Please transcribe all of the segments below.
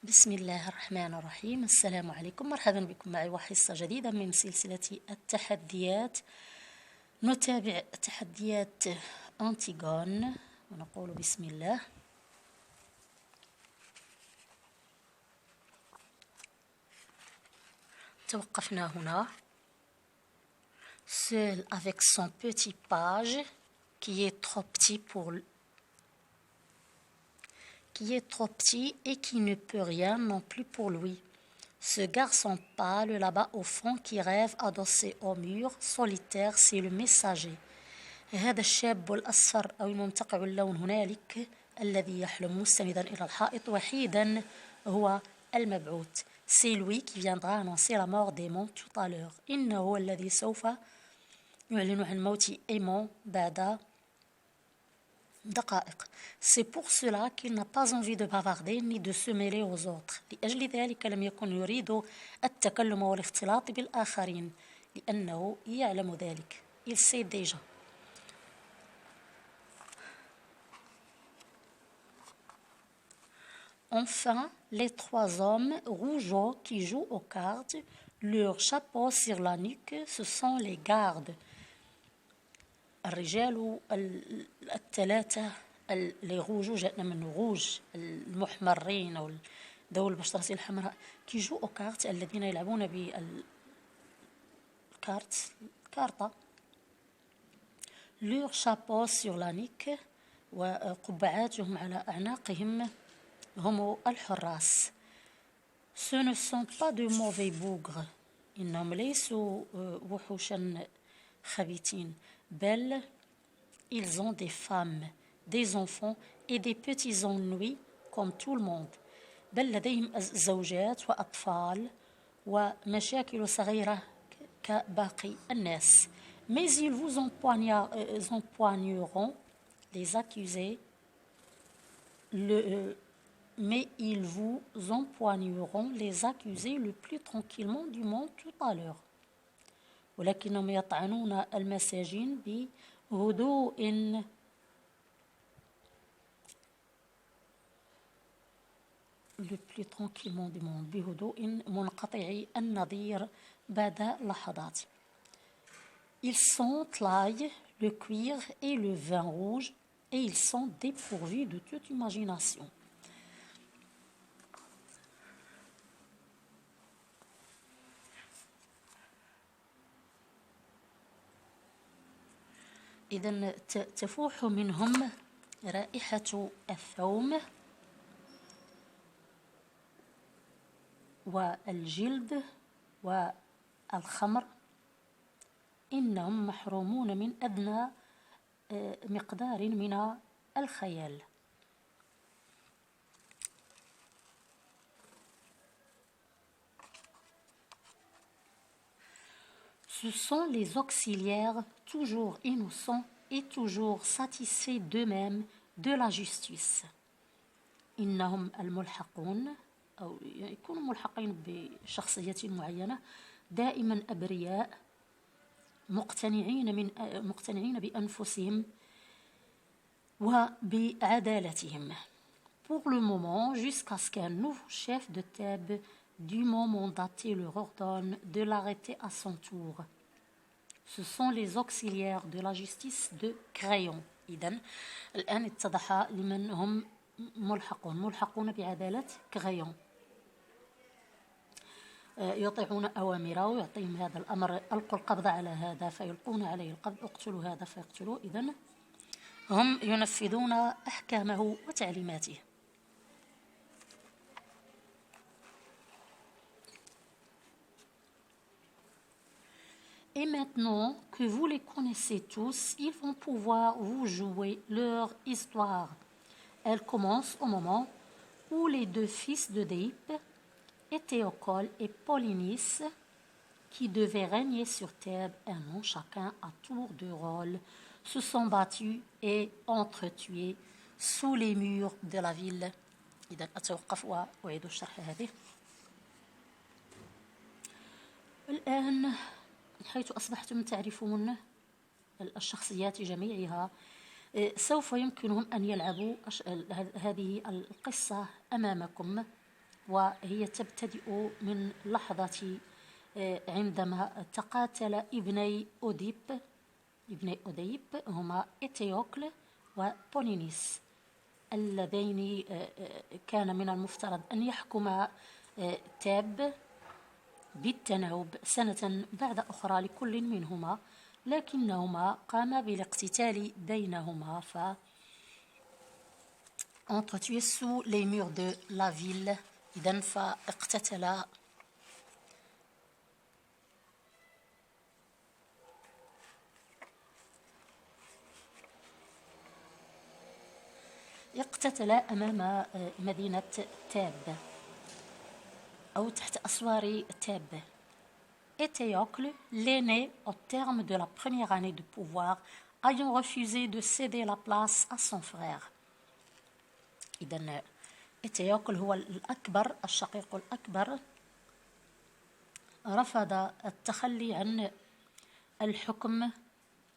بسم الله الرحمن الرحيم. السلام عليكم، مرحبا بكم معي وحصة جديدة من سلسلة التحديات. نتابع تحديات أنتيغون ونقول بسم الله. توقفنا هنا. Seul avec son petit page qui est trop petit et qui ne peut rien non plus pour lui. Ce garçon pâle là-bas au fond qui rêve adossé au mur solitaire, c'est le messager. هذا الشاب الأصفر أو المنتقع اللون هنالك الذي يحلم مستندا إلى الحائط وحيدا هو المبعوث. C'est lui qui viendra annoncer la mort d'Aimon tout à l'heure. إنه هو الذي سوف يعلن عن موت Aimon بعد دقائق. C'est pour cela qu'il n'a pas envie de bavarder ni de se mêler aux autres. لأجل ذلك لم يكن يريد التكلم والاختلاط بالآخرين لأنه يعلم ذلك. Il sait déjà. Enfin, les trois hommes rougeaux qui jouent aux cartes, leur chapeau sur la nuque, ce sont les gardes. الرجال الثلاثة اللي روجو جاءنا من روج المحمرين أو ذوي البشرة الحمراء كي جو أو كارت الذين يلعبون بالكارطة. leur chapeau sur la nuque وقبعاتهم على أعناقهم هم الحراس. Ce ne sont pas de mauvais bougres. إنهم ليسوا وحوشا خبيثين. بل ils ont des femmes, des enfants et des petits ennuis comme tout le monde. بل لديهم زوجات وأطفال ومشاكل صغيرة كباقي الناس. Mais ils vous empoigneront les accusés le plus tranquillement du monde tout à l'heure. ولكنهم يطعنون المساجين بهدوء le plus tranquillement du monde بهدوء منقطع النظير بعد لحظات. Ils sentent l'ail, le cuir et le vin rouge et ils sont dépourvus de toute imagination. إذن تفوح منهم رائحة الثوم والجلد والخمر. إنهم محرومون من أدنى مقدار من الخيال. Ce sont les auxiliaires toujours innocents et toujours satisfaits d'eux-mêmes de la justice. إنهم الملحقون أو يكونوا ملحقين بشخصية معينة دائما أبرياء مقتنعين بأنفسهم وبعدالتهم. Pour le moment, jusqu'à ce qu'un nouveau chef de table dûment mandaté leur ordonne de l'arrêter à son tour. Ce sont les auxiliaires de la justice de Crayon. إذن الآن اتضح لمن هم ملحقون بعدالة كريون. يطيعون أوامره ويعطيهم هذا الأمر، ألقوا القبض على هذا فيلقون عليه القبض، اقتلوا هذا فيقتلوه. إذن هم ينفذون أحكامه وتعليماته. Et maintenant que vous les connaissez tous, ils vont pouvoir vous jouer leur histoire. Elle commence au moment où les deux fils de Déip, Éthéocole et Polynice, qui devaient régner sur Thèbes un an chacun à tour de rôle, se sont battus et entretués sous les murs de la ville. إذا أتوقف وأعيد الشرح هذه. الآن حيث أصبحتم تعرفون الشخصيات جميعها سوف يمكنهم أن يلعبوا هذه القصة أمامكم وهي تبتدئ من لحظة عندما تقاتل ابني أوديب هما إتيوكل وبولينيس، اللذين كان من المفترض أن يحكما تاب بالتناوب سنة بعد أخرى لكل منهما، لكنهما قاما بالاقتتال بينهما entretués sous les murs de la ville. إذن فاقتتلا أمام مدينة تاب أو تحت أسوار تاب. Éthéocle, l'aîné, au terme de la première année de pouvoir, ayant refusé de céder la place à son frère. إذن إتيوكل هو الأكبر، الشقيق الأكبر، رفض التخلي عن الحكم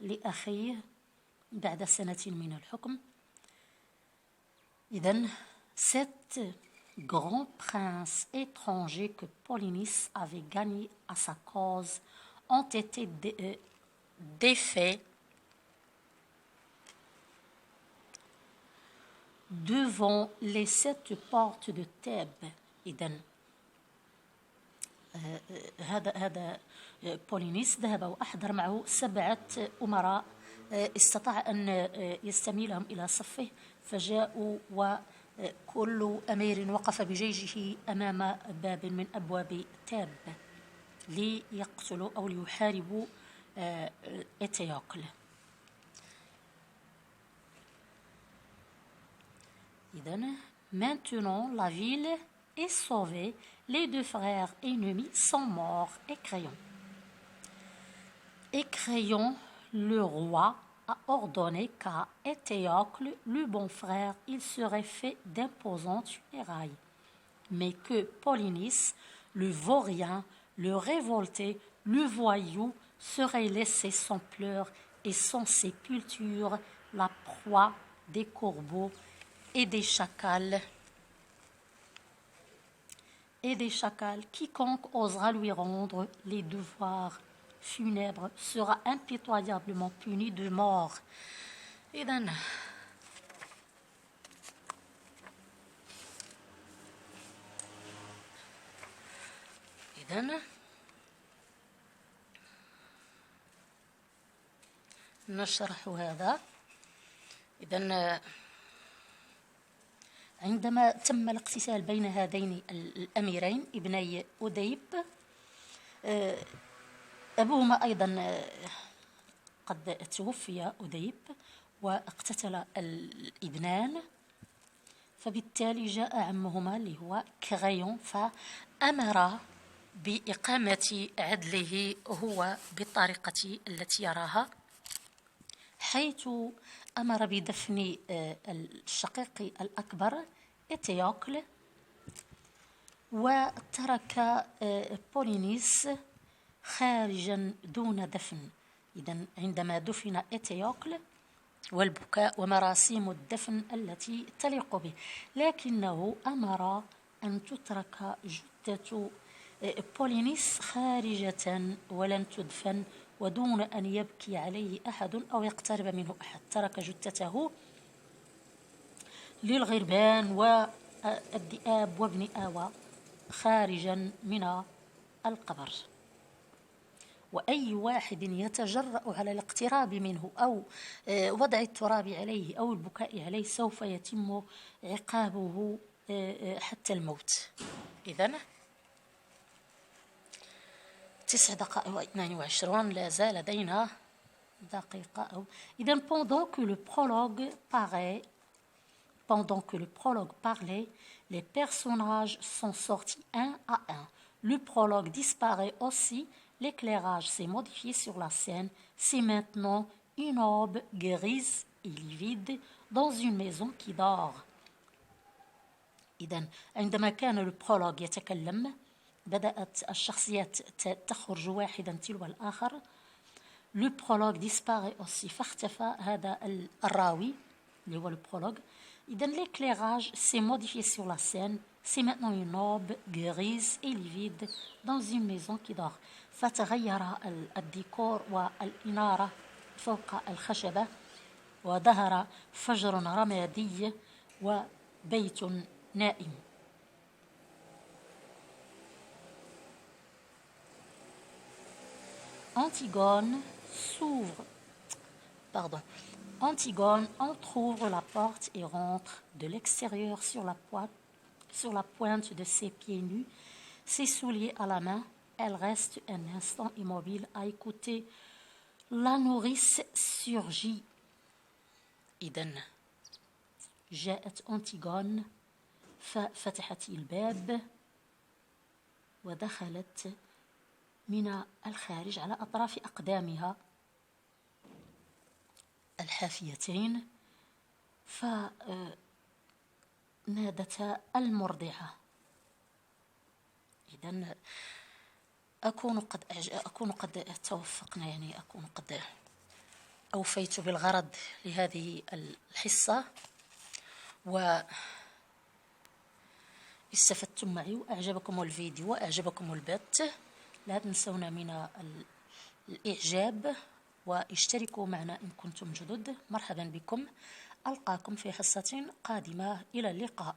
لأخيه بعد سنة من الحكم. إذن sept grands princes étrangers que Polynice avait gagnés à sa cause ont été défaits devant les 7 portes de Thèbes. إذن هذا بولينيس ذهب وأحضر معه 7 أمراء استطاع أن يستميلهم إلى صفه، فجاءوا وكل أمير وقف بجيشه أمام باب من أبواب تاب ليقتلوا أو ليحاربوا إتيوكل. Maintenant la ville est sauvée, les 2 frères ennemis sont morts. Et Créon, le roi, a ordonné qu'à Éthéocle, le bon frère, il serait fait d'imposantes funérailles, mais que Polynice, le vaurien, le révolté, le voyou, serait laissé sans pleurs et sans sépulture, la proie des corbeaux et des chacals. Quiconque osera lui rendre les devoirs funèbres sera impitoyablement puni de mort. إذن نشرح هذا. إذن عندما تم الاقتتال بين هذين الأميرين ابني أوديب، أبوهما أيضا قد توفي أوديب واقتتل الابنان، فبالتالي جاء عمهما اللي هو كريون فأمر بإقامة عدله هو بالطريقة التي يراها، حيث أمر بدفن الشقيق الأكبر إتيوكل وترك بولينيس خارجا دون دفن. إذن عندما دفن إتيوكل والبكاء ومراسيم الدفن التي تليق به، لكنه أمر أن تترك جثة بولينيس خارجة ولن تدفن ودون أن يبكي عليه أحد أو يقترب منه أحد. ترك جثته للغربان والذئاب وابن آوى خارجا من القبر، وأي واحد يتجرأ على الاقتراب منه أو وضع التراب عليه أو البكاء عليه سوف يتم عقابه حتى الموت. إذن 9 دقائق و22 لا زال لدينا دقيقة. إذن pendant que le prologue parlait, les personnages sont sortis un à un. Le prologue disparaît aussi, l'éclairage s'est modifié sur la scène. C'est maintenant une aube grise et livide dans une maison qui dort. إذن عندما كان البرولوج يتكلم بدأت الشخصيات تخرج واحدا تلو الآخر. Le prologue disparaît aussi، فاختفى هذا الراوي اللي هو البرولوج. إذا l'éclairage s'est modifié sur la scène. C'est maintenant une aube grise et livide dans une maison qui dort. فتغير الديكور والإنارة فوق الخشبة، وظهر فجر رمادي وبيت نائم. Antigone s'ouvre, pardon, Antigone entr'ouvre la porte et rentre de l'extérieur sur la pointe de ses pieds nus, ses souliers à la main. Elle reste un instant immobile à écouter la nourrice surgit. إذن جاءت أنتيغون ففتحت الباب ودخلت من الخارج على أطراف أقدامها الحافيتين، فنادتها المرضعة. إذن أكون قد توفقنا، يعني أكون قد أوفيت بالغرض لهذه الحصة واستفدتم معي وأعجبكم الفيديو وأعجبكم البث. لا تنسونا من الإعجاب واشتركوا معنا إن كنتم جدد. مرحبا بكم، ألقاكم في حصة قادمة، إلى اللقاء.